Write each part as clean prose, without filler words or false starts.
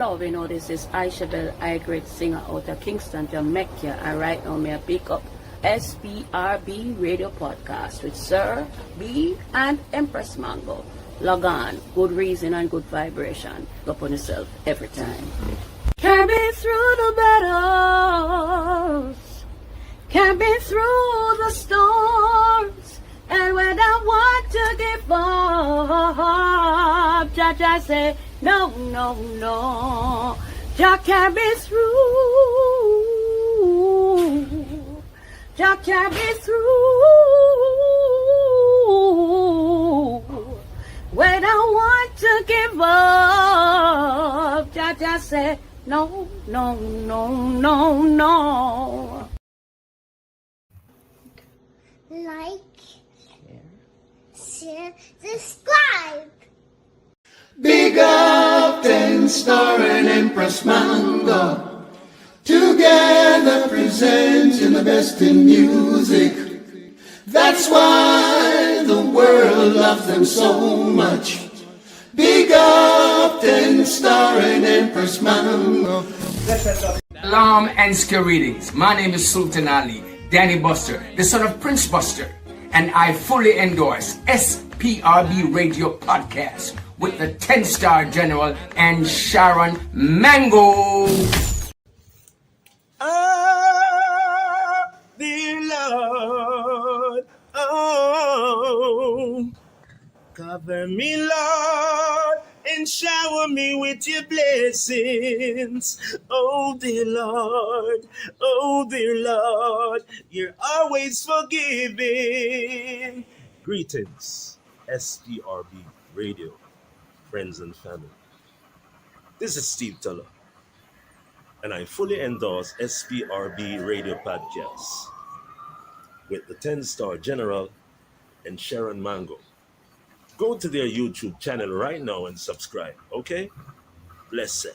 Hello, we know this is Aisha Bell, I great singer out of Kingston, Jamaica, and right now may I pick up SPRB Radio Podcast with Sir B and Empress Mango. Log on, good reason and good vibration. Go on yourself every time. Carry through the battles, carry through the storms, and when I want to give up, Jah say, no, no, no. Jah carry through. Jah carry through. When I want to give up, Jah say, no, no, no, no, no. Like, share, subscribe. Big up 10 Star and Empress Mango, together presenting the best in music. That's why the world loves them so much. Big up 10 Star and Empress Mango. Salam and skill readings. My name is Sultan Ali, Danny Buster, the son of Prince Buster, and I fully endorse SPRB Radio Podcast with the 10-star General and Sharon Mango. Oh, dear Lord, oh, cover me, Lord, and shower me with your blessings. Oh, dear Lord, you're always forgiving. Greetings, SPRB Radio, friends and family. This is Steve Tuller, and I fully endorse SPRB Radio Podcast with the 10-star General and Sharon Mango. Go to their YouTube channel right now and subscribe, okay? Blessed.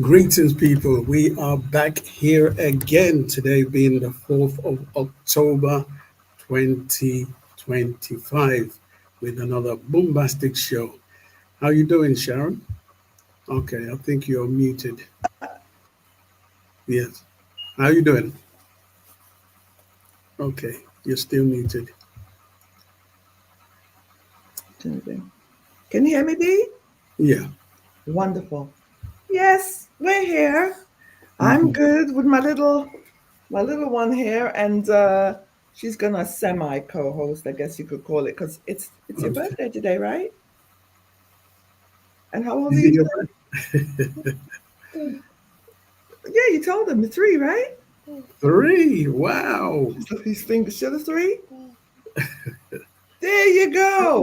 Greetings, people. We are back here again today, being the 4th of October 2025, with another bombastic show. How you doing, Sharon? Okay, I think you're muted. Yes. How you doing? Okay, you're still muted. Can you hear me, D? Yeah. Wonderful. Yes, we're here. I'm good with my little one here, and she's gonna semi co-host, I guess you could call it, because it's your birthday today, right? And how old are you today? Yeah, you told him 3, right? 3. Wow. His fingers still a 3. There you go.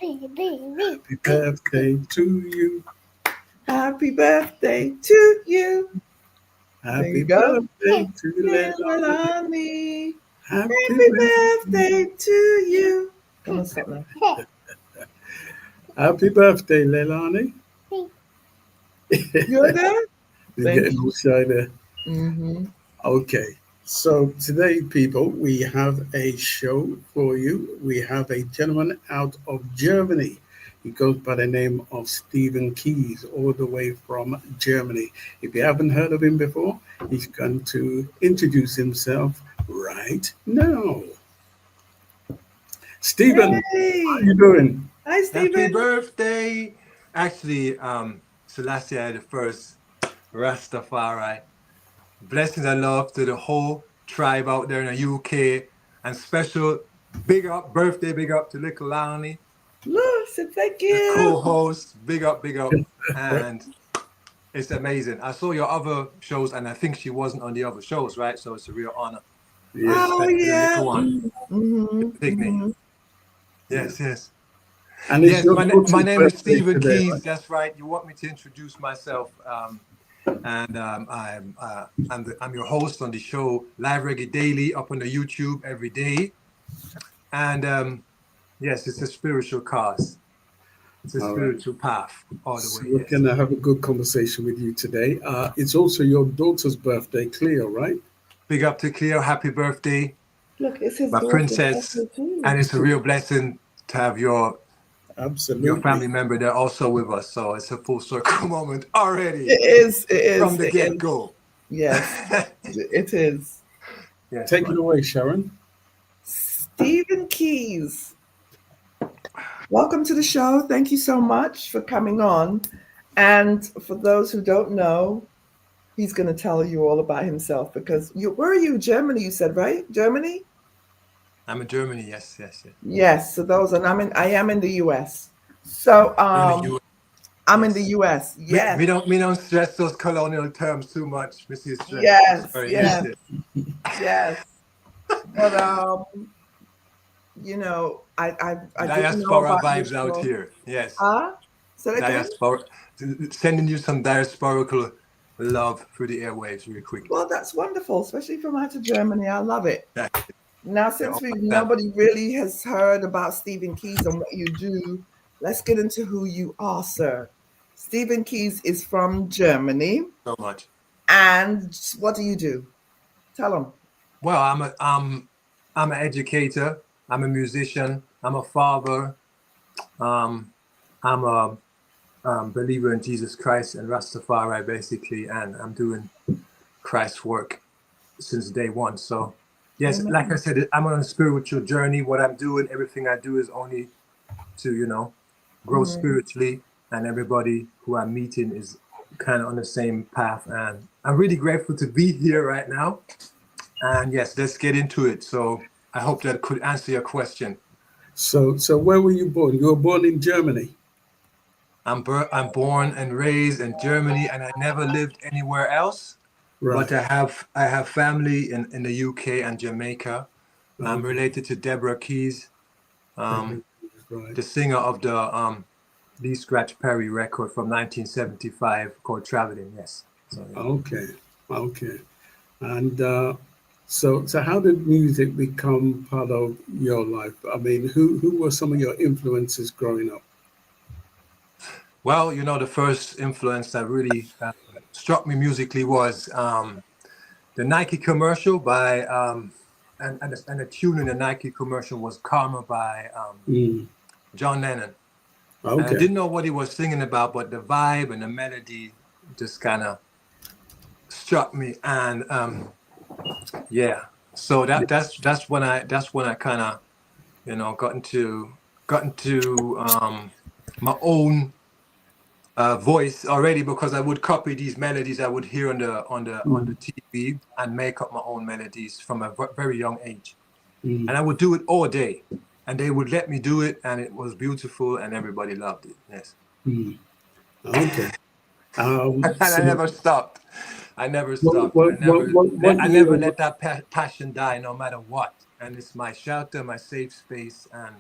Happy birthday to you. Happy birthday to you. Happy birthday to Leilani. Happy birthday to you. Come on, stop now. Happy birthday, Leilani. You're there? You're getting all shy there. Mm-hmm. Okay. So today, people, we have a show for you. We have a gentleman out of Germany. He goes by the name of Stephen Keise, all the way from Germany. If you haven't heard of him before, he's going to introduce himself right now. Stephen, Hey. how are you doing? Hi, Stephen. Happy birthday. Actually, Selassie the First, Rastafari. Blessings and love to the whole tribe out there in the UK. And special big up birthday, big up to little Lonnie, Look, so thank the you. co-host. Big up. And it's amazing. I saw your other shows, and I think she wasn't on the other shows, right? So it's a real honor. Yes. Oh, The yeah. little one. Mm-hmm. Pygmy. Yes. And it's Yes, your my daughter's name is birthday Stephen today, Keise. right? That's right. You want me to introduce myself? I'm your host on the show Live Reggae Daily, up on the YouTube every day. And yes, it's a spiritual cause. It's a All spiritual path all the So way. we're Yes. going to have a good conversation with you today. It's also your daughter's birthday, Cleo, right? Big up to Cleo. Happy birthday, Look, it's his my daughter's princess. birthday too. And it's a real blessing to have your Absolutely. your family member, they're also with us. So it's a full circle moment already It is. It is. from the It is. get-go. Yes, it is. Yes, Take man. it away, Sharon. Stephen Keise, welcome to the show. Thank you so much for coming on. And for those who don't know, he's going to tell you all about himself because where are you? Germany, you said, right? Germany? I'm in Germany. Yes, yes, yes. Yes. So those, and I am in the US. So You're in the US. I'm in the Yes. US. Yes. We don't stress those colonial terms too much, Mrs. Stress. Yes. Sorry, Yes. yes. Yes. But you know, I didn't know Diaspora about your vibes out show. here. Yes. Huh? Say that again? Diaspora, sending you some diasporical love through the airwaves real quick. Well, that's wonderful, especially from out of Germany. I love it. Yeah. Now, Yeah, since all like that. nobody really has heard about Stephen Keise and what you do, let's get into who you are, sir. Stephen Keise is from Germany, So much. and what do you do? Tell them. Well, I'm an educator. I'm a musician. I'm a father. I'm a believer in Jesus Christ and Rastafari, basically, and I'm doing Christ's work since day one. So, yes, Amen. like I said, I'm on a spiritual journey. What I'm doing, everything I do is only to, grow spiritually, and everybody who I'm meeting is kind of on the same path. And I'm really grateful to be here right now. And yes, let's get into it. So I hope that could answer your question. So where were you born? You were born in Germany. I'm born and raised in Germany, and I never lived anywhere else. Right. But I have family in the UK and Jamaica. I'm related to Deborah Keise, Right. the singer of the Lee Scratch Perry record from 1975 called Traveling. Yes. So, yeah. Okay. And so how did music become part of your life? I mean, who were some of your influences growing up? Well, the first influence that really struck me musically was the Nike commercial by, and the tune in the Nike commercial was Karma by John Lennon. And I Okay. didn't know what he was singing about, but the vibe and the melody just kind of struck me. And yeah, so that's when I kind of got into my own voice already, because I would copy these melodies I would hear on the TV and make up my own melodies from a very young age. And I would do it all day, and they would let me do it, and it was beautiful, and everybody loved it. Yes. Okay. And I never stopped. I never stopped. What I year never let that passion die, no matter what. And it's my shelter, my safe space, and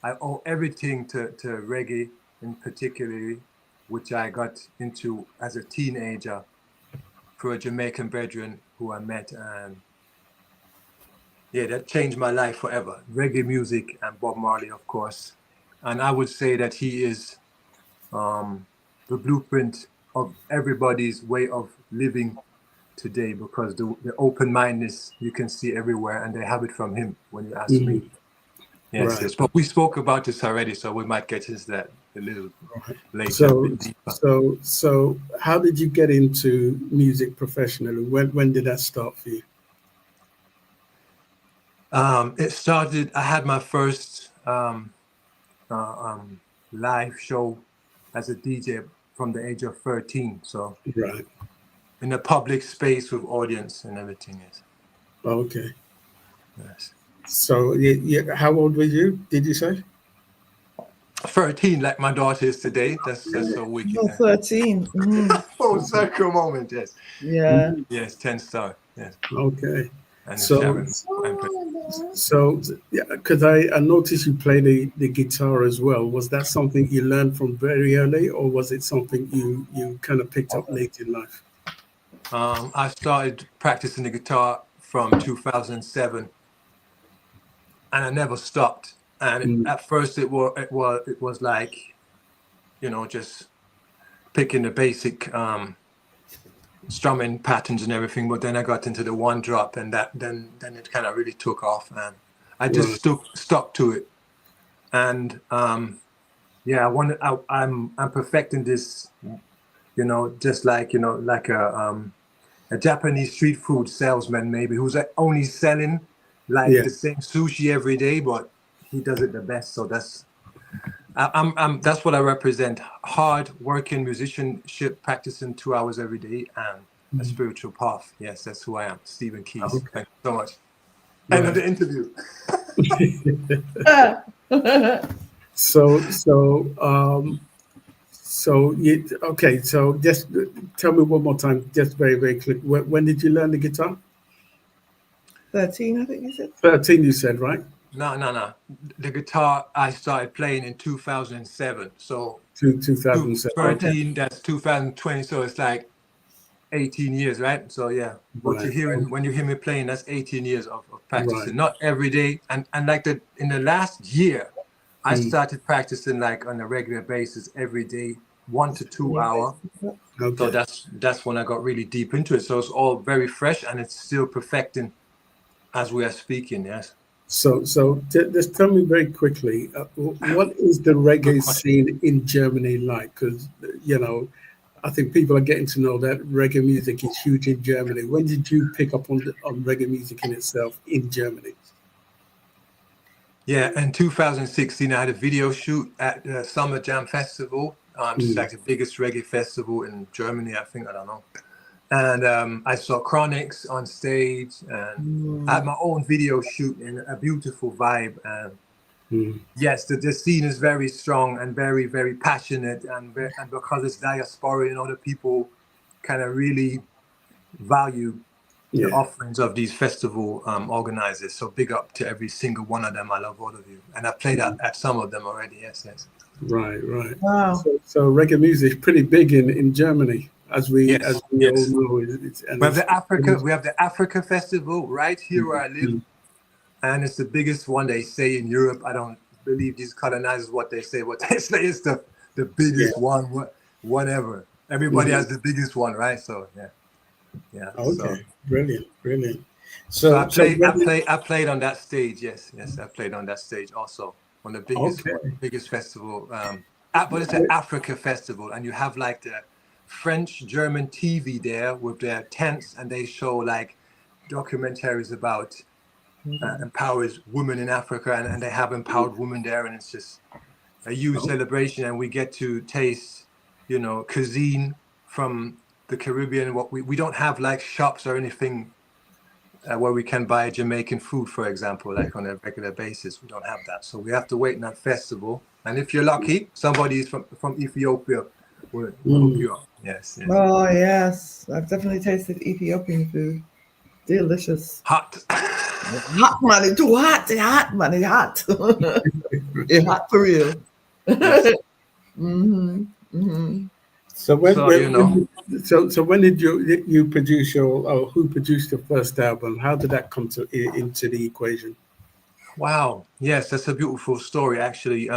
I owe everything to reggae in particularly, which I got into as a teenager through a Jamaican brethren who I met, and yeah, that changed my life forever. Reggae music and Bob Marley, of course. And I would say that he is the blueprint of everybody's way of living today, because the open-mindedness you can see everywhere, and they have it from him when you ask me. Yes, Right. yes. But we spoke about this already, so we might get into that a little later. So how did you get into music professionally? When did that start for you? It started, I had my first live show as a DJ from the age of 13. So Right. in a public space with audience and everything. Yes. Okay. Yes. So how old were you, did you say? 13, like my daughter is today. That's so wicked. Oh, 13. Full circle moment, yes. Yeah. Yes, 10 star. Yes. Okay. And So yeah, because I noticed you play the guitar as well. Was that something you learned from very early, or was it something you kind of picked up late in life? I started practicing the guitar from 2007, and I never stopped. And at first it was like, just picking the basic strumming patterns and everything. But then I got into the one drop, and then it kind of really took off, and I just stuck to it. And yeah, I'm perfecting this, just like like a Japanese street food salesman maybe who's only selling like Yeah. the same sushi every day, but he does it the best. So that's what I represent: hard working musicianship, practicing 2 hours every day, and a spiritual path. Yes, that's who I am, Stephen Keise. Okay. Thank you so much. End of the interview. Okay. So just tell me one more time, just very, very quick. When did you learn the guitar? 13, I think you said. 13, you said, right? No. The guitar I started playing in 2007. So 2007. Okay. 13, that's 2020. So it's like 18 years, right? So yeah, what you're Right. hearing when you hear me playing, that's 18 years of practicing. Right. Not every day, and like in the last year, I started practicing like on a regular basis every day, 1 to 2 hours. Okay. So that's when I got really deep into it. So it's all very fresh, and it's still perfecting as we are speaking. Yes. So just tell me very quickly, what is the reggae scene in Germany like? Because I think people are getting to know that reggae music is huge in Germany. When did you pick up on reggae music in itself in Germany? Yeah, in 2016, I had a video shoot at the Summer Jam Festival. It's like the biggest reggae festival in Germany, I think. I don't know. And I saw Chronics on stage, and I had my own video shoot in a beautiful vibe. And yes, the scene is very strong and very, very passionate, and because it's diaspora, the people kind of really value the offerings of these festival organizers. So big up to every single one of them. I love all of you, and I played at some of them already. Yes. Right. Wow. So reggae music is pretty big in Germany, as we Yes. all know. We have the Africa Festival right here where I live, and it's the biggest one they say in Europe. I don't believe these colonizers what they say. What they say is the biggest one. Whatever. Everybody has the biggest one, right? So yeah. Okay. So. Brilliant. So I played on that stage. Yes, I played on that stage also on the biggest festival. But it's an Africa festival, and you have like the French-German TV there with their tents, and they show like documentaries about empowers women in Africa, and they have empowered women there, and it's just a huge celebration, and we get to taste, cuisine from the Caribbean. What we don't have like shops or anything where we can buy Jamaican food, for example, like on a regular basis. We don't have that, so we have to wait in that festival. And if you're lucky, somebody is from Ethiopia will hook you up. Yes. Oh yes, I've definitely tasted Ethiopian food. Delicious. Hot. Hot money, too hot. It's hot money, hot. It's hot for real. Yes. So when did you produce who produced your first album? How did that come into the equation? Wow. Yes, that's a beautiful story, actually.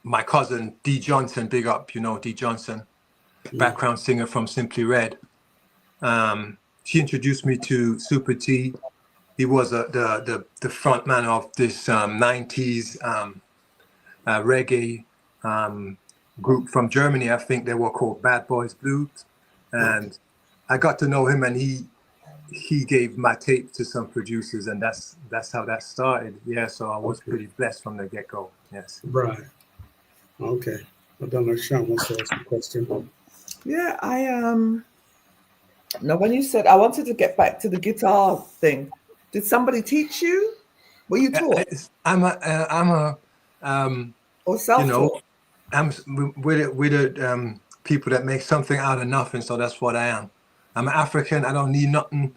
My cousin D Johnson, big up, D Johnson, background singer from Simply Red. She introduced me to Super T. He was the front man of this 90s reggae group from Germany. I think they were called Bad Boys Blues, and I got to know him, and he gave my tape to some producers, and that's how that started. Yeah, so I was pretty blessed from the get-go. Yes. Right. Okay. I don't know. Sean wants to ask a question. Yeah, now when you said I wanted to get back to the guitar thing, did somebody teach you? Were you taught? I'm a or self-taught? I'm with the people that make something out of nothing. So that's what I am. I'm African. I don't need nothing.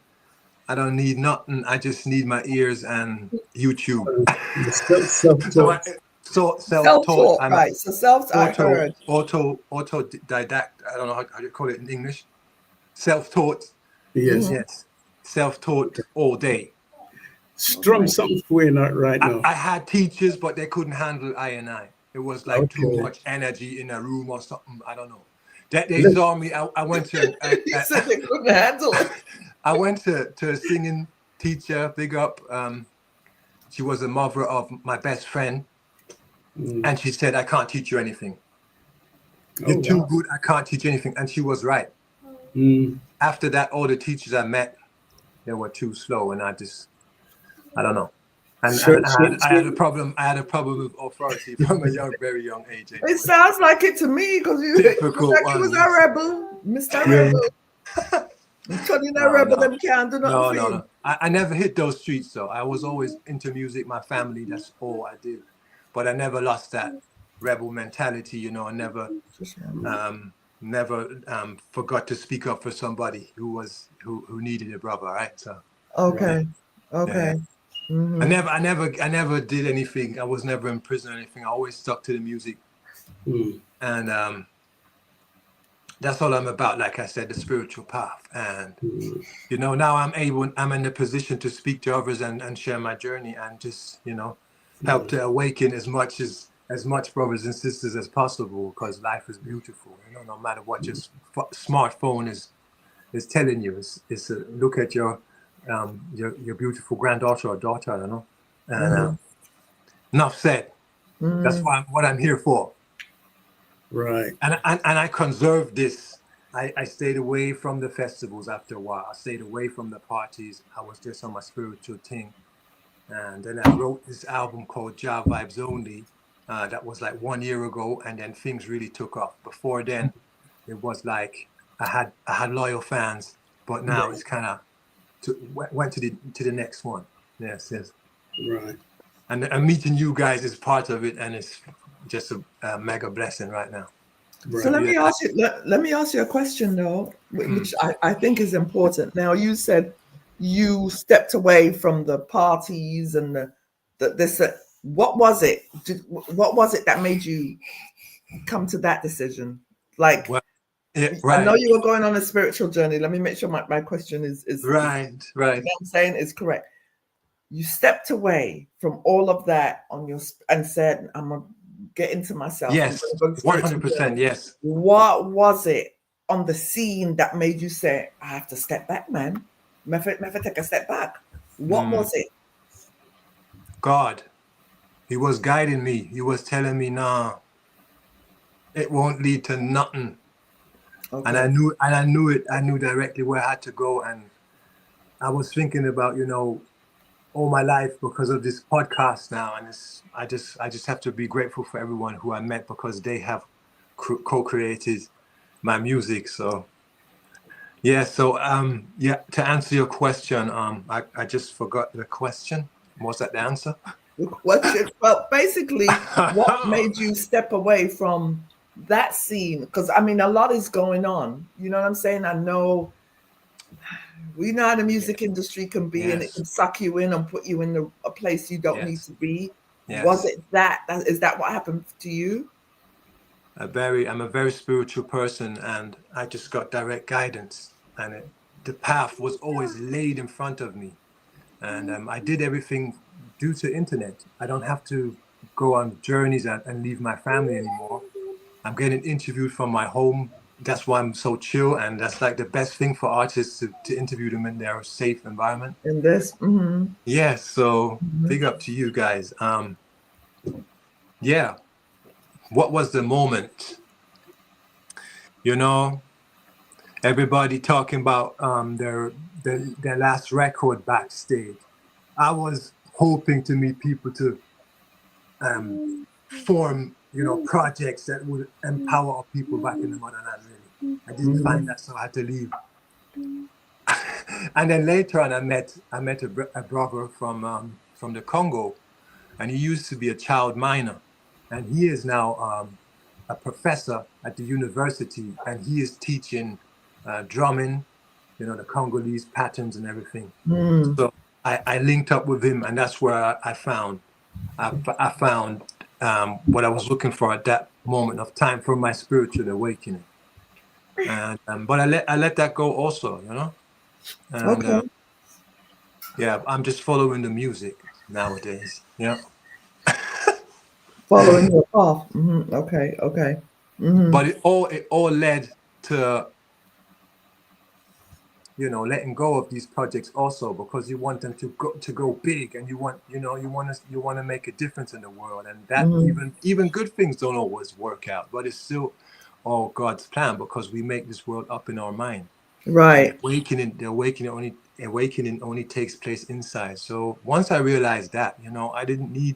I just need my ears and YouTube. Self-taught. Right. So autodidact. I don't know how you call it in English. Self-taught. Yes. Self-taught all day. Strum something for you right now. I had teachers, but they couldn't handle I. It was like too much energy in a room or something. I don't know. They saw me. I went to. You said they couldn't handle it. I went to a singing teacher. Big up. She was the mother of my best friend, And she said, I can't teach you anything. Oh, You're too wow. good. I can't teach you anything. And she was right. Mm. After that, all the teachers I met, they were too slow. And I don't know. And, So, and so, I had a so, problem. I had a problem with authority from a very young age. It Anyway. sounds like it to me because you Difficult like you one, was a yes. rebel, Mr. yeah. Rebel. I'm telling you, that No, rebel no. them can't do nothing for you. No. I never hit those streets though. I was always into music, my family, that's all I did. But I never lost that rebel mentality, you know. I never forgot to speak up for somebody who needed a brother, right? So Okay. yeah. Okay. I never did anything. I was never in prison or anything. I always stuck to the music. Mm. And that's all I'm about, like I said, the spiritual path. And you know, now I'm in the position to speak to others and share my journey and just, you know, help to awaken as much brothers and sisters as possible, because life is beautiful, you know, no matter what your smartphone is telling you. It's look at your beautiful granddaughter or daughter, I don't know. And enough said. That's what I'm here for. Right. And I conserved this. I stayed away from the festivals after a while. I stayed away from the parties. I was just on my spiritual thing. And then I wrote this album called Jah Vibes Only. That was like 1 year ago, and then things really took off. Before then, it was like I had loyal fans, but now it's kind of went to the next one. Yes. Right. And meeting you guys is part of it, and it's just a mega blessing right now. So let me ask you. Let me ask you a question though, which I think is important. Now, you said you stepped away from the parties and this. What was it? What was it that made you come to that decision? Like, Well, yeah, I know right. you were going on a spiritual journey. Let me make sure my question is Right. what I'm saying is correct. You stepped away from all of that and said, I'm gonna get into myself. Yes, 100%. Yes. What was it on the scene that made you say, I have to step back, man? Me have to take a step back. What was it? God, he was guiding me. He was telling me, nah, it won't lead to nothing. Okay. And I knew it. I knew directly where I had to go. And I was thinking about, you know, all my life because of this podcast now. And I just have to be grateful for everyone who I met, because they have co-created my music. So yeah. So yeah, to answer your question, I just forgot the question. Was that the answer? Well, basically, what made you step away from that scene? Because I mean, a lot is going on. You know what I'm saying? I know we know how the music industry can be, and it can suck you in and put you in a place you don't need to be. Yes. Was it that? Is that what happened to you? I'm a very spiritual person, and I just got direct guidance, and the path was always laid in front of me. And I did everything due to internet. I don't have to go on journeys and leave my family anymore. I'm getting interviewed from my home. That's why I'm so chill, and that's like the best thing for artists to interview them in their safe environment. In this, yeah. So big up to you guys. Yeah. What was the moment? You know, everybody talking about their last record backstage. I was hoping to meet people to form, you know, projects that would empower people back in the motherland. Really, I didn't find that, so I had to leave. And then later on, I met a brother from the Congo, and he used to be a child miner, and he is now a professor at the university, and he is teaching drumming, you know, the Congolese patterns and everything. So I linked up with him, and that's where I found what I was looking for at that moment of time for my spiritual awakening. And but I let that go also, you know. And yeah, I'm just following the music nowadays. Yeah. Following your path. Okay. But it all led to, letting go of these projects also because you want them to go big, and you want to make a difference in the world, and that even good things don't always work out, but it's still all God's plan because we make this world up in our mind. Right. The awakening only takes place inside. So once I realized that, I didn't need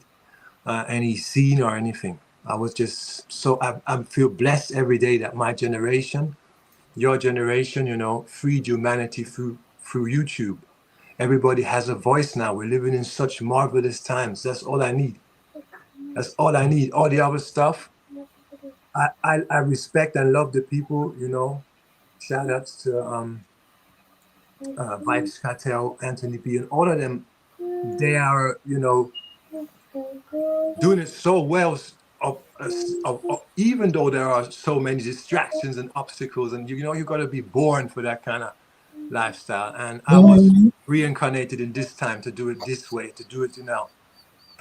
any scene or anything. I was just I feel blessed every day that my generation, your generation, freed humanity through YouTube. Everybody has a voice now. We're living in such marvelous times. That's all I need. That's all I need. All the other stuff, I respect and love the people. Shout outs to Vibes Cartel, Anthony B, and all of them. They are, doing it so well. Even though there are so many distractions and obstacles, and you got to be born for that kind of lifestyle. And I was reincarnated in this time to do it this way, to do it,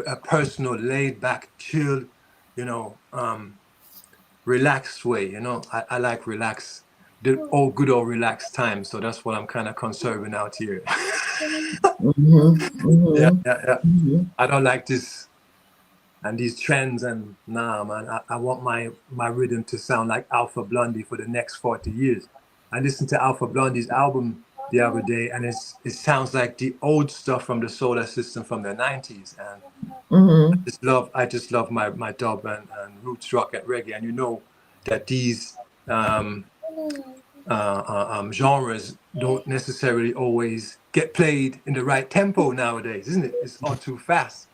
a personal, laid back, chilled, relaxed way. I like relax, the good old relaxed time. So that's what I'm kind of conserving out here. Yeah. I don't like this and these trends, and nah, man, I want my rhythm to sound like Alpha Blondie for the next 40 years. I listened to Alpha Blondie's album the other day, and it sounds like the old stuff from the solar system from the 90s. And I just love my dub and roots rock and reggae. And that these genres don't necessarily always get played in the right tempo nowadays, isn't it? It's all too fast.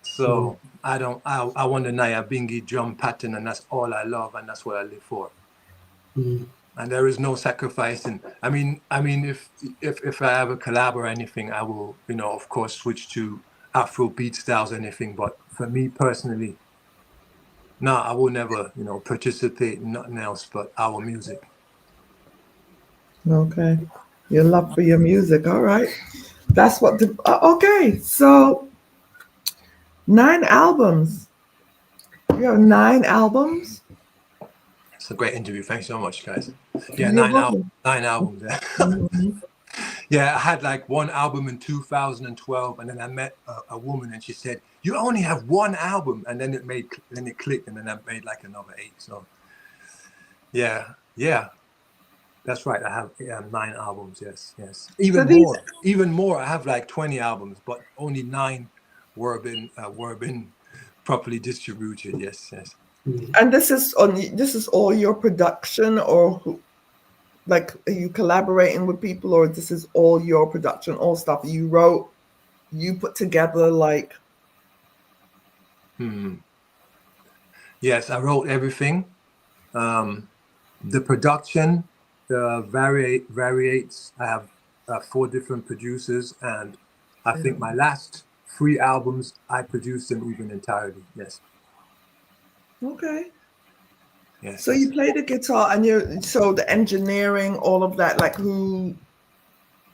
So I want the Naya Bingi drum pattern, and that's all I love, and that's what I live for. And there is no sacrificing. I mean, if I have a collab or anything, I will, of course, switch to Afro beat styles or anything. But for me personally, no, I will never, participate in nothing else but our music. Okay. Your love for your music. All right. That's what okay. So 9 albums. You have 9 albums? It's a great interview. Thanks so much, guys. Yeah, 9 albums. Yeah, I had like one album in 2012, and then I met a woman, and she said, "You only have one album," and then it clicked, and then I made like another 8. So, yeah, that's right. I have 9 albums. Yes. Even more. I have like 20 albums, but only 9 were been properly distributed. Yes. And this is all your production, or like, are you collaborating with people, or this is all your production, all stuff you wrote, you put together, like? Yes, I wrote everything. The production variates. I have 4 different producers, and I think my last 3 albums I produced them even entirely. Yes. Okay. Yes. So you play the guitar, and so the engineering, all of that, like, who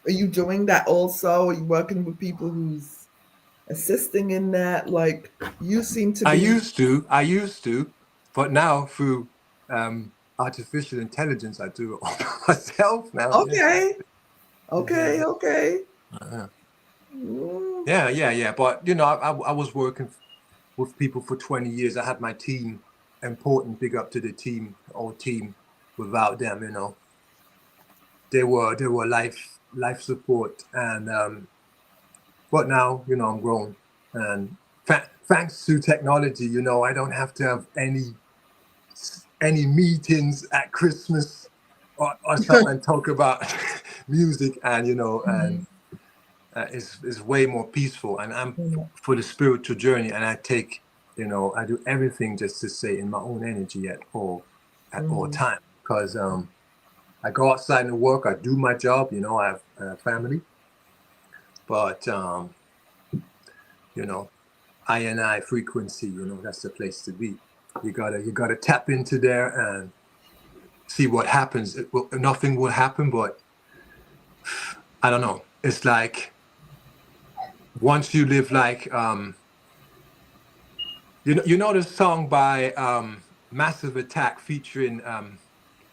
are you doing that also? Are you working with people who's assisting in that? Like, you seem to be. I used to, but now through artificial intelligence, I do it all myself now. Okay. Yes. Okay. Yeah. But I was working with people for 20 years. I had my team. Important, big up to the team, our team. Without them, they were life support. And but now, I'm grown, and thanks to technology, I don't have to have any meetings at Christmas or something and talk about music, and and it's way more peaceful. And I'm for the spiritual journey, and I take. I do everything just to stay in my own energy at all time, because I go outside and work. I do my job. I have a family, but I frequency. That's the place to be. You gotta tap into there and see what happens. Nothing will happen, but I don't know. It's like once you live like. You know the song by Massive Attack featuring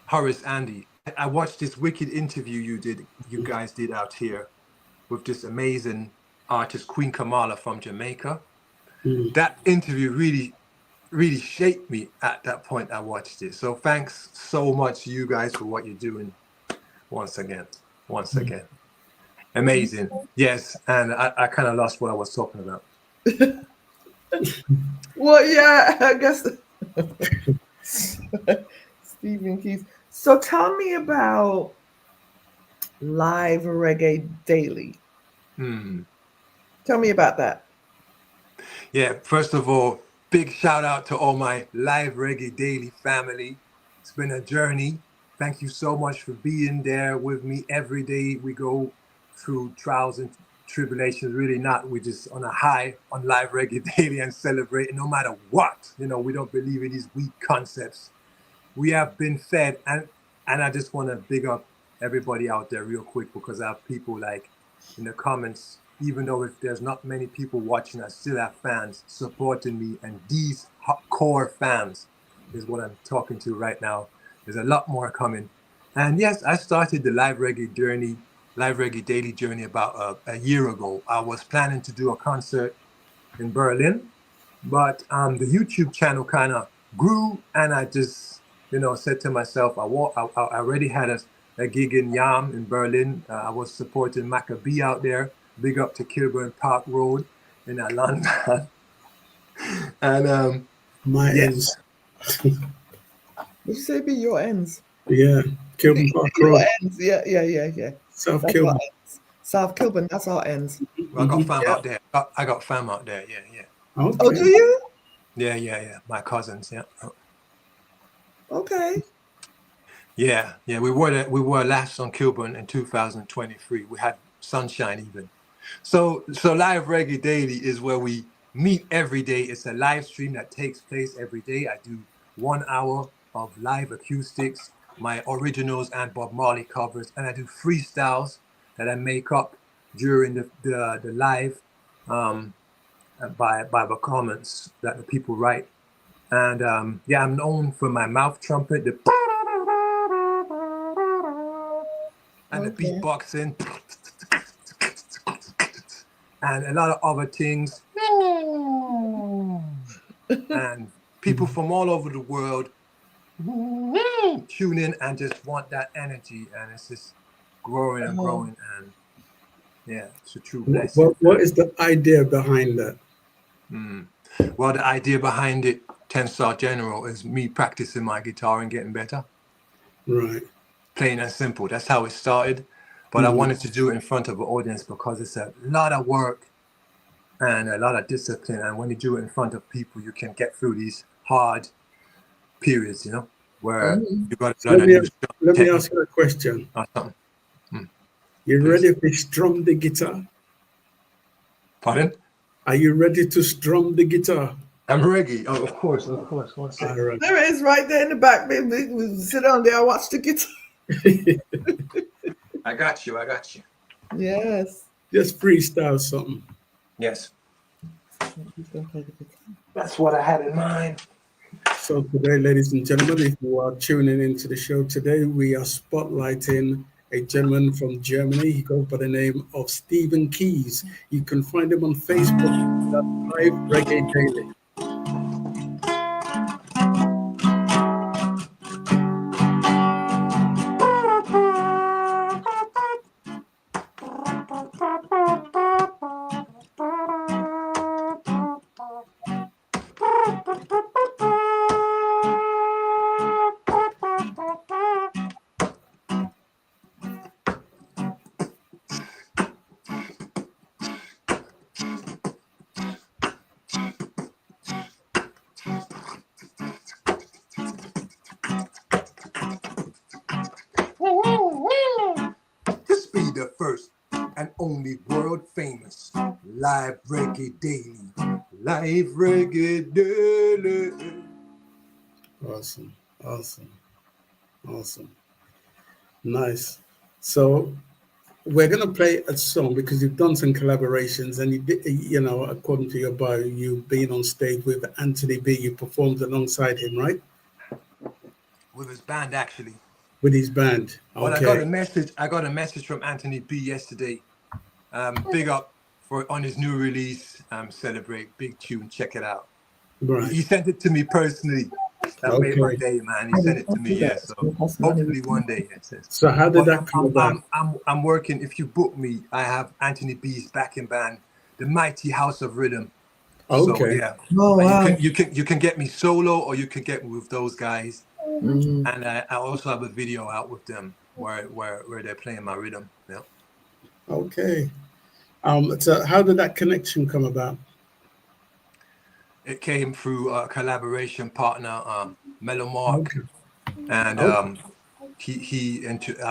Horace Andy, I watched this wicked interview you guys did out here with this amazing artist, Queen Kamala from Jamaica. That interview really shaped me at that point I watched it. So thanks so much to you guys for what you're doing once again. Amazing. Yes, and I kind of lost what I was talking about. Well, yeah, I guess Stephen Keise. So tell me about Live Reggae Daily. Tell me about that. Yeah, first of all, big shout out to all my Live Reggae Daily family. It's been a journey. Thank you so much for being there with me every day. We go through trials and tribulations, really not. We're just on a high on Live Reggae Daily and celebrating no matter what. You know, we don't believe in these weak concepts. We have been fed, and I just want to big up everybody out there real quick, because I have people like in the comments, even though if there's not many people watching, I still have fans supporting me, and these core fans is what I'm talking to right now. There's a lot more coming. And yes, I started the Live Reggae Daily journey about a year ago. I was planning to do a concert in Berlin, but the YouTube channel kind of grew, and I just, said to myself, I already had a gig in Yam in Berlin. I was supporting Maccabee out there. Big up to Kilburn Park Road in London. And My yes. ends. Did you say be your ends? Yeah, Kilburn Park Your Road. ends. Yeah. South That's Kilburn. our ends. South Kilburn, that's our ends. I got fam out there. I got fam out there. Yeah. Okay. Oh, do you? Yeah. My cousins. Yeah. Okay. Yeah. We were last on Kilburn in 2023. We had sunshine even. So Live Reggae Daily is where we meet every day. It's a live stream that takes place every day. I do 1 hour of live acoustics, my originals and Bob Marley covers, and I do freestyles that I make up during the live by the comments that the people write. And I'm known for my mouth trumpet, and the beatboxing, and a lot of other things. And people from all over the world tune in and just want that energy, and it's just growing and growing, and yeah, it's a true blessing. What is the idea behind that? Well, the idea behind it, 10-Star General, is me practicing my guitar and getting better. Right. Plain and simple. That's how it started. But I wanted to do it in front of an audience because it's a lot of work and a lot of discipline. And when you do it in front of people, you can get through these hard periods, where you got to learn a new stuff. Let me ask you a question. Or something. You ready to strum the guitar? Pardon? Are you ready to strum the guitar? I'm ready. Oh, of course. One second. Right. There it is, right there in the back, baby. We sit down there, watch the guitar. I got you. Yes. Just freestyle something. Yes. That's what I had in mind. So today, ladies and gentlemen, if you are tuning into the show today, we are spotlighting a gentleman from Germany. He goes by the name of Stephen Keise. You can find him on Facebook at Live Reggae Daily. This be the first and only world famous Live Reggae Daily. Live Reggae Daily. Awesome. Nice. So we're going to play a song because you've done some collaborations, and according to your bio, you've been on stage with Anthony B. You performed alongside him, right? With his band, actually. with his band. Well, Okay. I got a message from Anthony B yesterday. Big up on his new release. Celebrate, big tune. Check it out. Right. He sent it to me personally. That made my day, man. He sent it to me. Yeah. So hopefully one day. Yes. So how did that come about? I'm working. If you book me, I have Anthony B's backing band, the Mighty House of Rhythm. Okay. So, yeah. Oh, wow. You can get me solo, or you can get me with those guys. Mhm. And I also have a video out with them where they're playing my rhythm. Yeah. Okay. So how did that connection come about? It came through a collaboration partner, Mellow Mark, Okay. and I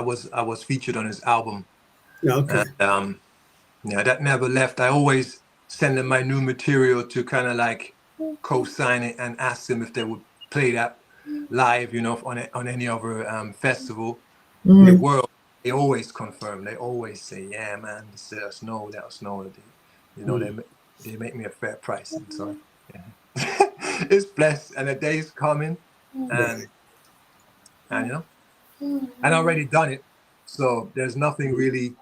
was featured on his album. Yeah, okay. And yeah, that never left. I always send them my new material to kind of like co-sign it and ask them if they would play that live, on any other festival in the world. They always confirm. They always say, "Yeah, man, let us know. They make me a fair price." And so, yeah. It's blessed, and the day's coming, and and already done it. So there's nothing really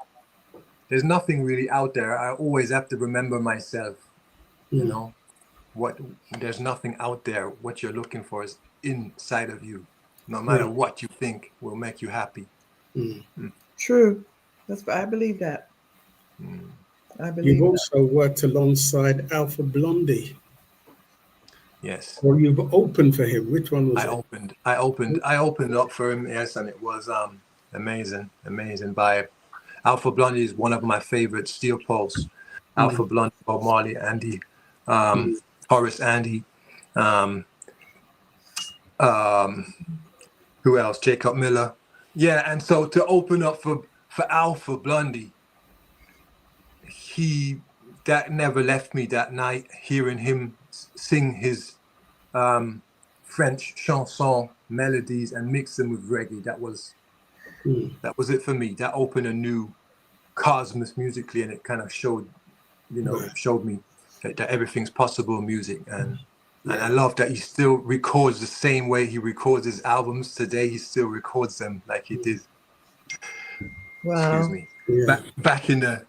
out there. I always have to remember myself, there's nothing out there. What you're looking for is inside of you. No matter what you think will make you happy. True. I believe that. I believe You've also worked alongside Alpha Blondie. Yes. Or you've opened for him. Which one was it? I opened up for him, yes, and it was amazing vibe. Alpha Blondie is one of my favorite steel pulse. Alpha Blondie, Bob Marley, Andy, Horace Andy, who else? Jacob Miller. Yeah, and so to open up for Alpha Blondie, that never left me that night, hearing him sing his French chanson melodies and mix them with reggae. That was it for me. That opened a new cosmos musically, and it kind of showed me that everything's possible in music. And I love that he still records the same way he records his albums today. He still records them like he did. Wow. Excuse me. Yeah. Back in the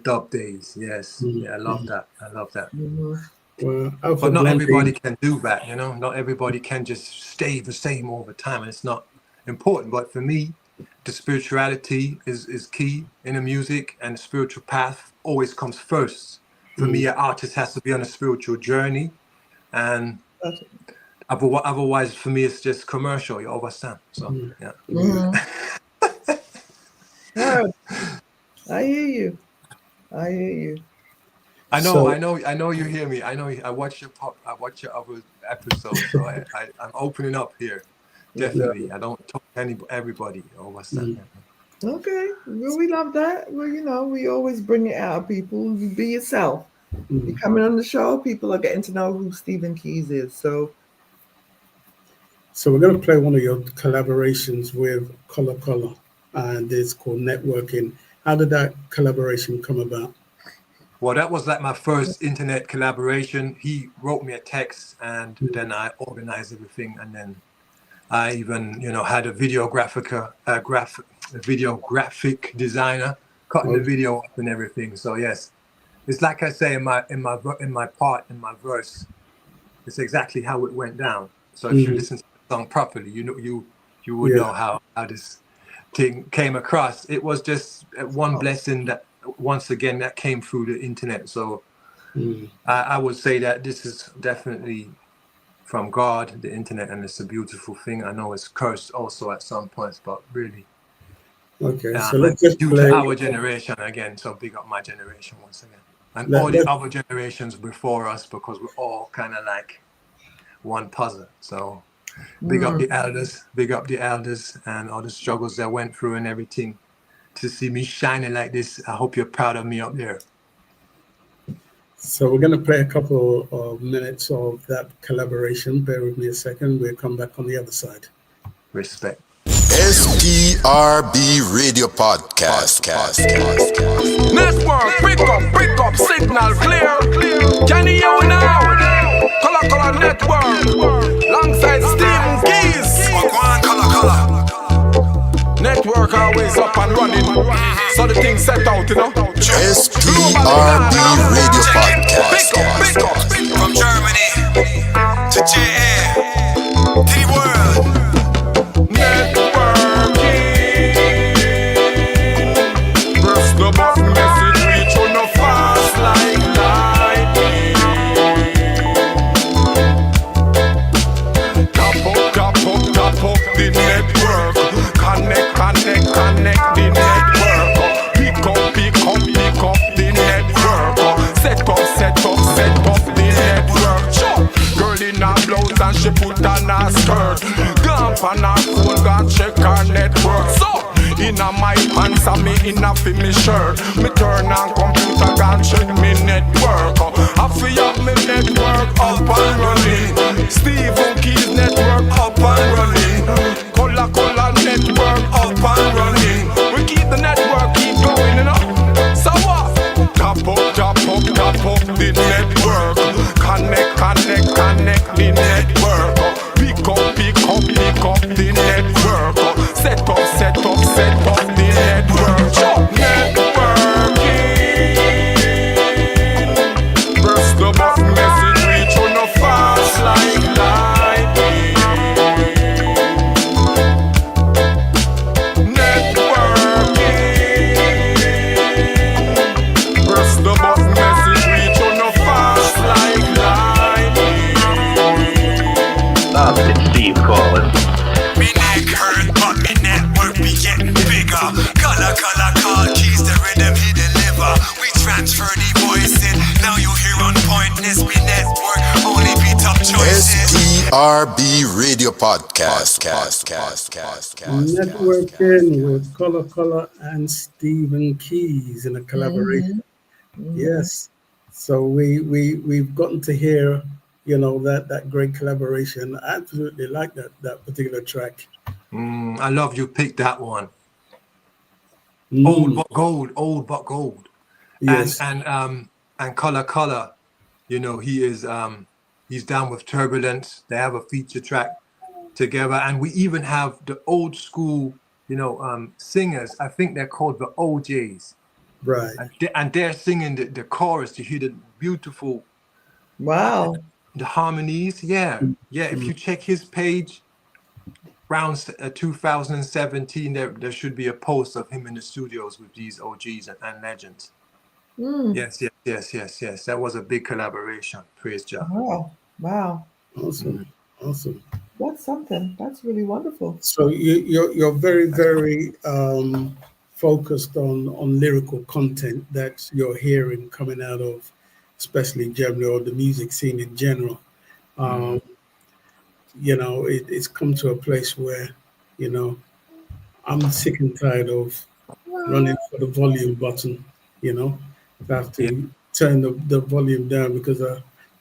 dub days. Yes. Yeah, I love that. Well, but not everybody can do that, Not everybody can just stay the same all the time, and it's not important. But for me, the spirituality is key in the music, and the spiritual path always comes first. For me, an artist has to be on a spiritual journey, and otherwise, for me, it's just commercial. You understand? So, yeah. I hear you. I know you hear me. I watch your other episodes, so I'm opening up here. Definitely. I don't talk to everybody or what's that. Okay. Well, we love that. Well, we always bring it out of people. You be yourself. You coming on the show, people are getting to know who Stephen Keise is. So we're going to play one of your collaborations with Color, and it's called Networking. How did that collaboration come about? Well, that was like my first internet collaboration. He wrote me a text, and then I organized everything, and then I even, had a video graphic designer cutting the video up and everything. So yes, it's like I say in my verse, it's exactly how it went down. So if you listen to the song properly, you would know how this thing came across. It was just one blessing that once again that came through the internet. So I would say that this is definitely from God, the internet, and it's a beautiful thing. I know it's cursed also at some points, but really, so let's just due play to our generation again. So big up my generation once again, and all the other generations before us, because we're all kind of like one puzzle. So big up the elders, and all the struggles that went through and everything. To see me shining like this, I hope you're proud of me up there. So we're going to play a couple of minutes of that collaboration. Bear with me a second. We'll come back on the other side. Respect. SPRB Radio Podcast. Network, pick up, signal clear. Can you hear now? Color Network, alongside Stephen Keise. is up and running. So the thing set out, you know. SPRB Radio Podcast. Big up. From Germany to JA to the world. Networking. Press the button, message reach on the fast like lightning. Tap up the network. Connect the network. Pick up the network. Set up the network. Girl in a blouse and she put on a skirt. Gump on her phone, got check her network. So, in a my pants and me in a fi me shirt. Me turn on computer, got check me network. I fi up me network up and running. Stephen Keise network up and running. Color network up and running. We keep the network, keep going, you know. So what? Tap up the network. Connect the network. Pick up the network. Set up the network. Networking. Press the button, message reach on the fast like lightning. Press the button, message reach on the fast like lightning. It's Steve calling. Me neck hurt, but me network be getting bigger. Color, call keys, the rhythm he deliver. We transfer the voice in, now you hear on point. This me network, only beat up choices. SPRB Radio Podcast. Networking with Color and Stephen Keise in a collaboration. Yes. So we've gotten to hear, you know, that great collaboration. I absolutely like that particular track. I love you picked that one. Old but gold. Yes. And Color, you know, he is he's down with Turbulence. They have a feature track together, and we even have the old school, you know, singers. I think they're called the OJs. Right. And they're singing the chorus. You hear the beautiful, Wow. the harmonies. Yeah. If you check his page, around 2017, there should be a post of him in the studios with these OGs and legends. Yes. That was a big collaboration. Praise God. Wow. Awesome. That's something. That's really wonderful. So you're very, very focused on lyrical content that you're hearing coming out of, especially Germany or the music scene in general. You know, it's come to a place where, you know, I'm sick and tired of running for the volume button. You know, I have to turn the volume down because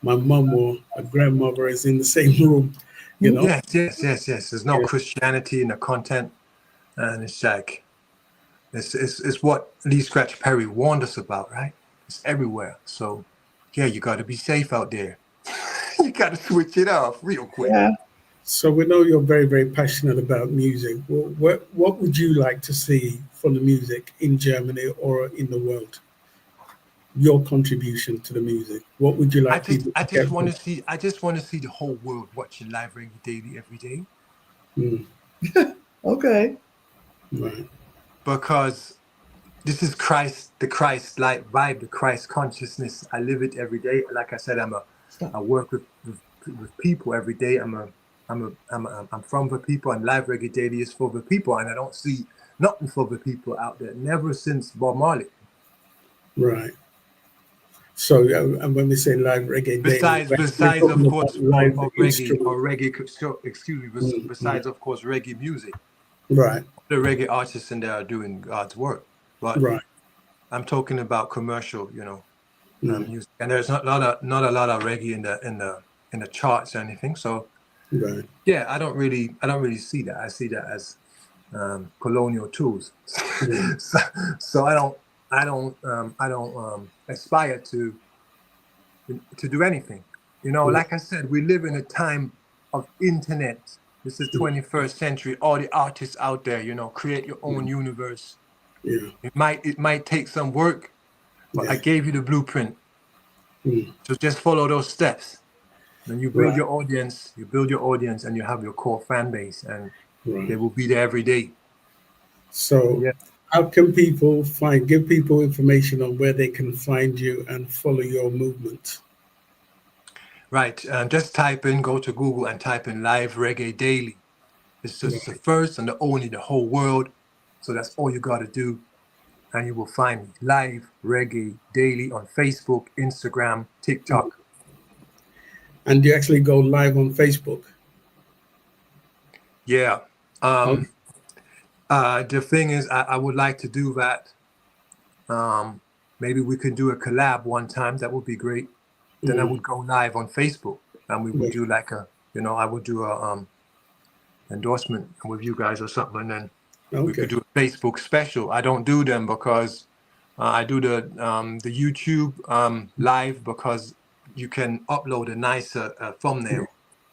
my mum or my grandmother is in the same room. You know. Yes. There's no Christianity in the content, and it's like it's what Lee Scratch Perry warned us about, right? It's everywhere. So yeah, you got to be safe out there. You got to switch it off real quick. Yeah. So we know you're very, very passionate about music. What would you like to see from the music in Germany or in the world? Your contribution to the music. What would you like? I just want to see the whole world watching Live Reggae Daily every day. Okay. Right. Because this is the Christ-like vibe, the Christ consciousness. I live it every day. Like I said, I work with people every day. I'm from the people, and Live Reggae Daily is for the people, and I don't see nothing for the people out there. Never since Bob Marley. Right. So, and when we say Live Reggae Daily, besides of course besides of course reggae music, right? The reggae artists in there are doing God's work, but right. I'm talking about commercial, you know, music, and there's not a lot of reggae in the charts or anything. So, right. Yeah, I don't really see that. I see that as colonial tools. So I don't aspire to do anything. You know, like I said, we live in a time of internet This is 21st century. All the artists out there, create your own universe. Yeah. It might take some work, but I gave you the blueprint. So just follow those steps. Then you build your audience, and you have your core fan base, and they will be there every day. So how can people give people information on where they can find you and follow your movement? Right. Just go to Google and type in Live Reggae Daily. It's just the first and the only in the whole world. So that's all you got to do. And you will find me, Live Reggae Daily, on Facebook, Instagram, TikTok. And do you actually go live on Facebook? Yeah. The thing is, I would like to do that. Maybe we could do a collab one time. That would be great. Then I would go live on Facebook, and we would do like I would do a endorsement with you guys or something, and then we could do a Facebook special. I don't do them because I do the YouTube live because you can upload a nicer thumbnail,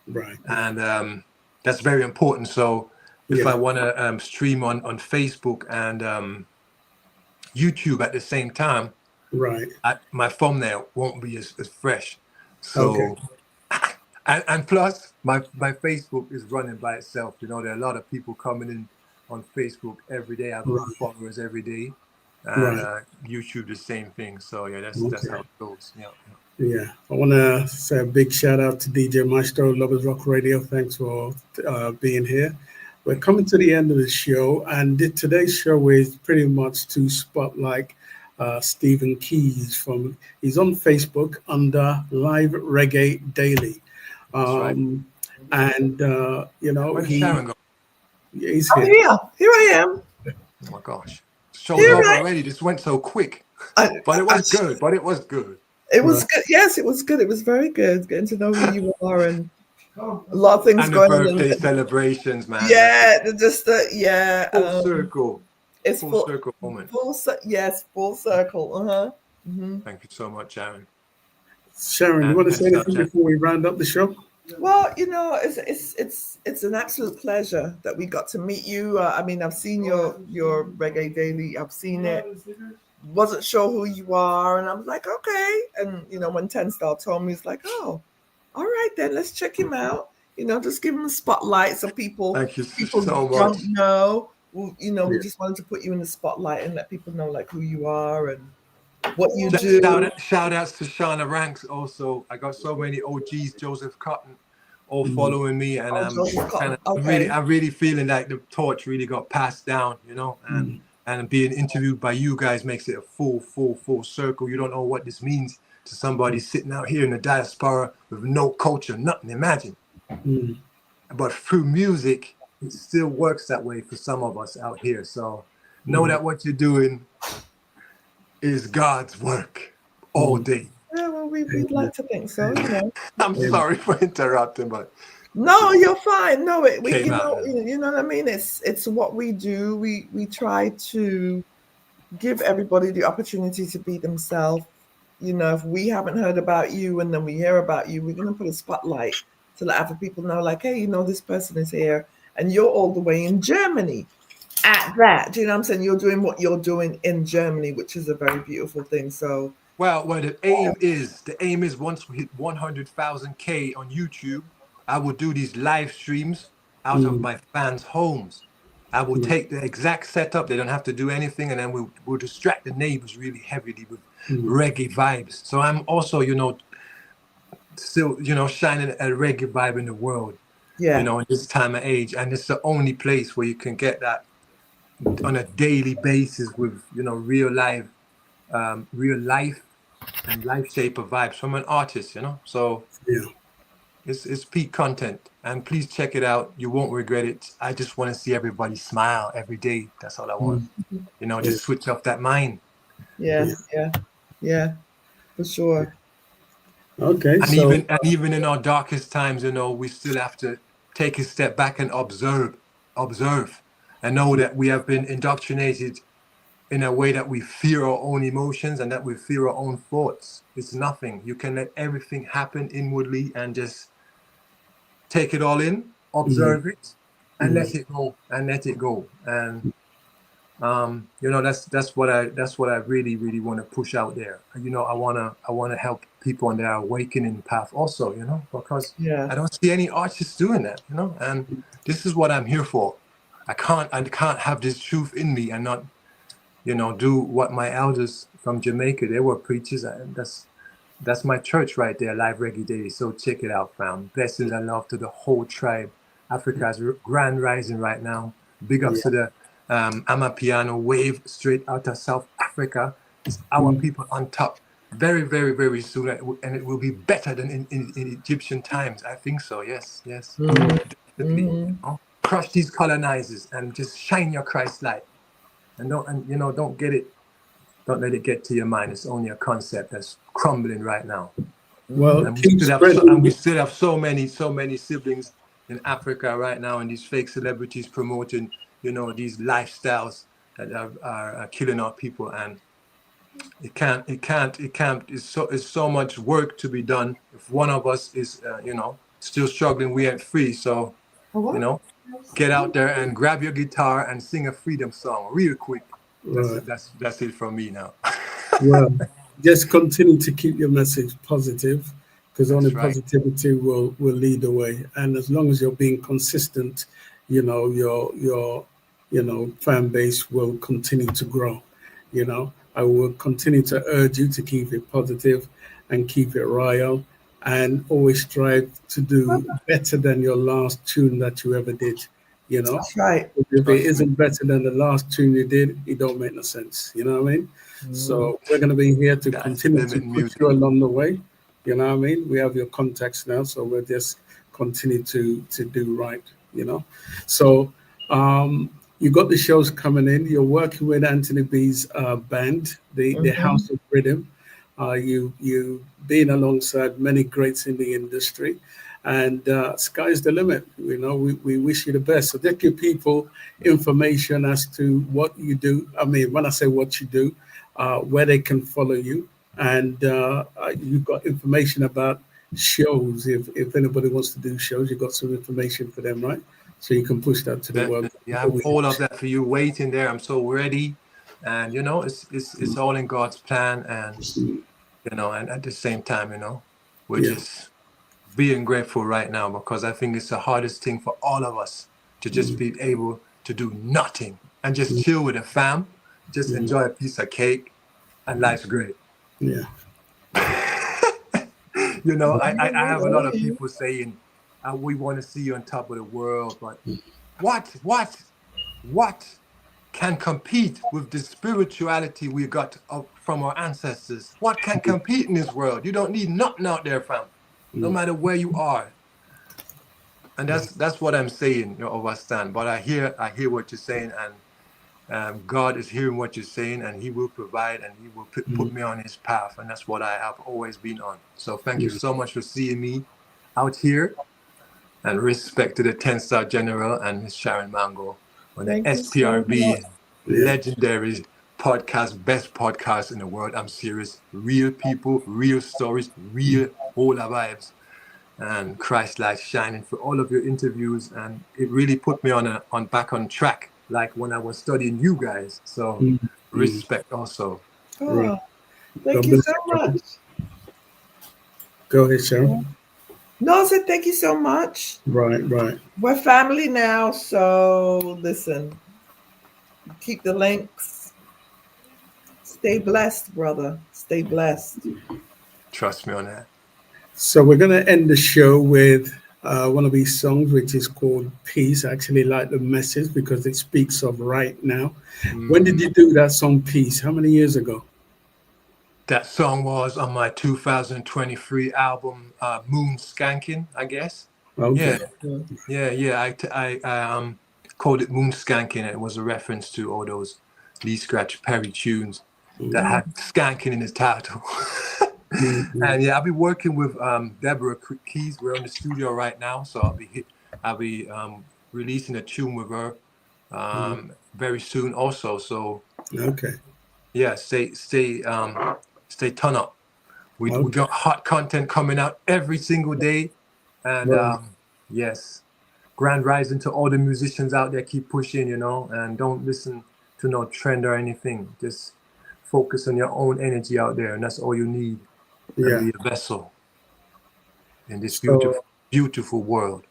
right? And that's very important. So if I want to stream on Facebook and YouTube at the same time, right, my thumbnail won't be as fresh. So and plus my Facebook is running by itself. There are a lot of people coming in on Facebook every day. I have new followers every day, and YouTube the same thing. So that's how it goes. Yeah, I want to say a big shout out to DJ Maestro, Lovers Rock Radio. Thanks for being here. We're coming to the end of the show, and today's show is pretty much to spotlight Stephen Keise. He's on Facebook under Live Reggae Daily. And Where's Sharon go? He's here. Here I am. Oh my gosh, show's over already. This went so quick, but it was good. It was good. Yes, it was good. It was very good getting to know who you are and a lot of things and going the on. Birthday celebrations, man. Yeah, full circle. It's full circle moment. Full circle. Thank you so much, Sharon. Sharon, you want to say anything before we round up the show? Well, it's an absolute pleasure that we got to meet you. I mean, I've seen your Reggae Daily. I've seen it. Wasn't sure who you are, and I'm like, okay. And when 10 Star told me, it's like, oh, all right then, let's check him out. Just give him a spotlight so people so much. don't know. We just wanted to put you in the spotlight and let people know like who you are and what you do. Shout outs to Shauna Ranks also. I got so many OGs, Joseph Cotton, all following me, and I'm really feeling like the torch really got passed down, and being interviewed by you guys makes it a full circle. You don't know what this means to somebody sitting out here in the diaspora with no culture, nothing. Imagine. But through music, it still works that way for some of us out here. So know that what you're doing is God's work all day. Yeah, well, we'd like to think so. I'm sorry for interrupting, but no, you're fine. No, you know what I mean. It's what we do. We try to give everybody the opportunity to be themselves. If we haven't heard about you and then we hear about you, we're gonna put a spotlight to let other people know, like, hey, this person is here, and you're all the way in Germany. At that, do you know what I'm saying? You're doing what you're doing in Germany, which is a very beautiful thing. So, well, the aim is once we hit 100,000K on YouTube, I will do these live streams out of my fans' homes. I will take the exact setup; they don't have to do anything, and then we'll distract the neighbors really heavily with reggae vibes. So I'm also, still, shining a reggae vibe in the world. Yeah. In this time of age, and it's the only place where you can get that on a daily basis with real life and life shaper vibes from an artist. So it's peak content, and please check it out. You won't regret it. I just want to see everybody smile every day. That's all I want. Just switch off that mind. Yeah, for sure. Okay. And even in our darkest times, we still have to take a step back and observe, and know that we have been indoctrinated in a way that we fear our own emotions and that we fear our own thoughts. It's nothing. You can let everything happen inwardly and just take it all in observe it, and let it go, and let it go. And that's what I really want to push out there. I wanna help people on their awakening path also. Because Yeah. I don't see any artists doing that. And this is what I'm here for. I can't have this truth in me and not do what my elders from Jamaica, they were preachers, and that's my church right there, Live Reggae Daily. So check it out, fam. Blessings and love to the whole tribe. Africa's grand rising right now. Big ups to the Amapiano wave straight out of South Africa. It's our people on top. Very, very, very soon, and it will be better than in Egyptian times. I think so. Yes, definitely. Crush these colonizers and just shine your Christ light. And don't get it. Don't let it get to your mind. It's only a concept that's crumbling right now. Well, And keep spreading. we still have so many siblings in Africa right now, and these fake celebrities promoting, these lifestyles that are killing our people. And it can't. It's so much work to be done. If one of us is, still struggling, we ain't free. So, get out there and grab your guitar and sing a freedom song real quick. Right. That's it from me now. Well, just continue to keep your message positive, because only right. positivity will lead the way. And as long as you're being consistent, your fan base will continue to grow. I will continue to urge you to keep it positive and keep it royal, and always strive to do better than your last tune that you ever did. That's right. If it isn't better than the last tune you did, it don't make no sense. You know what I mean? So we're going to be here to continue to push you along the way. You know what I mean? We have your contacts now, so we'll just continue to do right. So you got the shows coming in. You're working with Anthony B's band, the House of Rhythm. You've been alongside many greats in the industry, and sky's the limit. We wish you the best. So just give people information as to what you do. I mean, when I say what you do, where they can follow you, and you've got information about shows. If anybody wants to do shows, you've got some information for them, right? So you can push that to the world. Yeah, I have all of that for you waiting there. I'm so ready, and it's all in God's plan, and and at the same time, we're just being grateful right now, because I think it's the hardest thing for all of us to just be able to do nothing and just chill with the fam, just enjoy a piece of cake, and life's great. Yeah. I have a lot of people saying, we want to see you on top of the world, but what can compete with the spirituality we got from our ancestors? What can compete in this world? You don't need nothing out there, fam. No matter where you are. And that's what I'm saying, overstand. But I hear what you're saying, and God is hearing what you're saying, and He will provide, and He will put me on His path, and that's what I have always been on. So thank you so much for seeing me out here, and respect to the 10-star General and Miss Sharon Mango on the SPRB legendary podcast, best podcast in the world. I'm serious. Real people, real stories, real whole vibes, and Christ light shining for all of your interviews, and it really put me back on track, like when I was studying you guys. So respect also. Oh, thank you so much. Go ahead, Sharon. No, I said thank you so much. Right. We're family now, so listen, keep the links. Stay blessed, brother. Stay blessed. Trust me on that. So we're going to end the show with one of these songs, which is called Peace. I actually like the message because it speaks of right now. When did you do that song, Peace? How many years ago? That song was on my 2023 album, Moon Skanking, I guess. Okay. Yeah. I called it Moon Skanking, and it was a reference to all those Lee Scratch Perry tunes that had skanking in the title. And I'll be working with Deborah Keise. We're in the studio right now, so I'll be releasing a tune with her very soon also. So stay ton up. We got hot content coming out every single day, and grand rising to all the musicians out there. Keep pushing, you know, and don't listen to no trend or anything. Just focus on your own energy out there, and that's all you need. Yeah. And be a vessel in this So- beautiful, beautiful world.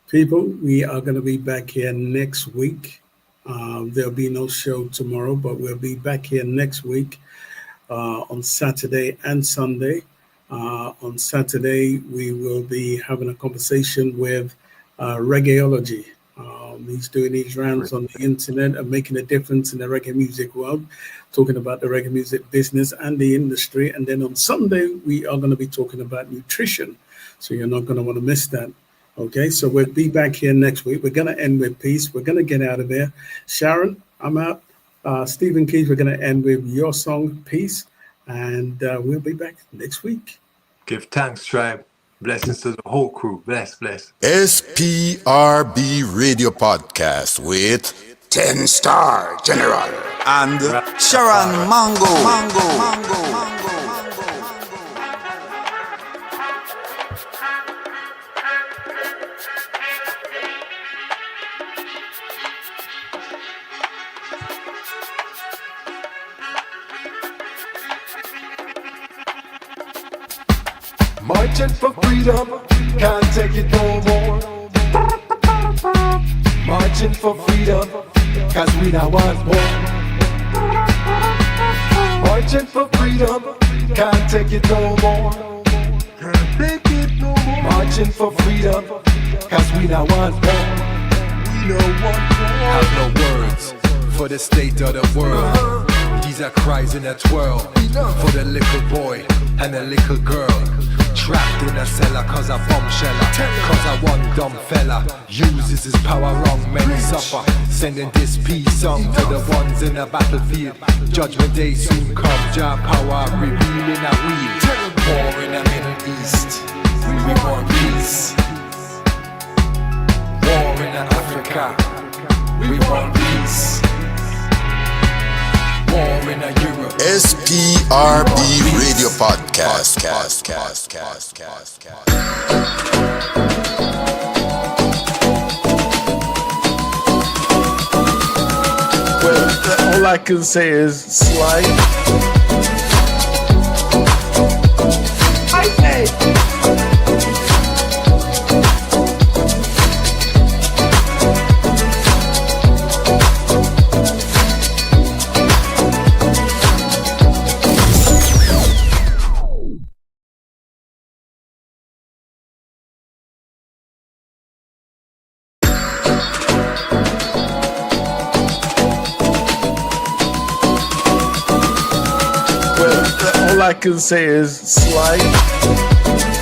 People, we are going to be back here next week. There'll be no show tomorrow, but we'll be back here next week on Saturday and Sunday. On Saturday, we will be having a conversation with Reggaeology. He's doing these rounds on the internet and making a difference in the reggae music world, talking about the reggae music business and the industry. And then on Sunday, we are going to be talking about nutrition. So you're not going to want to miss that. Okay, so we'll be back here next week. We're going to end with peace. We're going to get out of here. Sharon, I'm out. Stephen Keise, we're going to end with your song, Peace. And we'll be back next week. Give thanks, tribe. Blessings to the whole crew. Bless. SPRB Radio Podcast with 10-Star General and Sharon Mango. Marching for freedom, can't take it no more. Marching for freedom, cause we now want more. Marching for freedom, can't take it no more. Can't take it no more. Marching for freedom, cause we now want more. We don't want more. Have no words for the state of the world. These are cries in a twirl for the little boy and the little girl. Trapped in a cellar cause a bombsheller. Cause a one dumb fella uses his power wrong, many suffer. Sending this peace song to the ones in the battlefield. Judgment day soon come, Jah power revealing a wheel. War in the Middle East, we want peace. War in Africa, we want peace. War in Europe. SPRB Radio Podcast. Well, all I can say is slide. I say. All I can say is slide.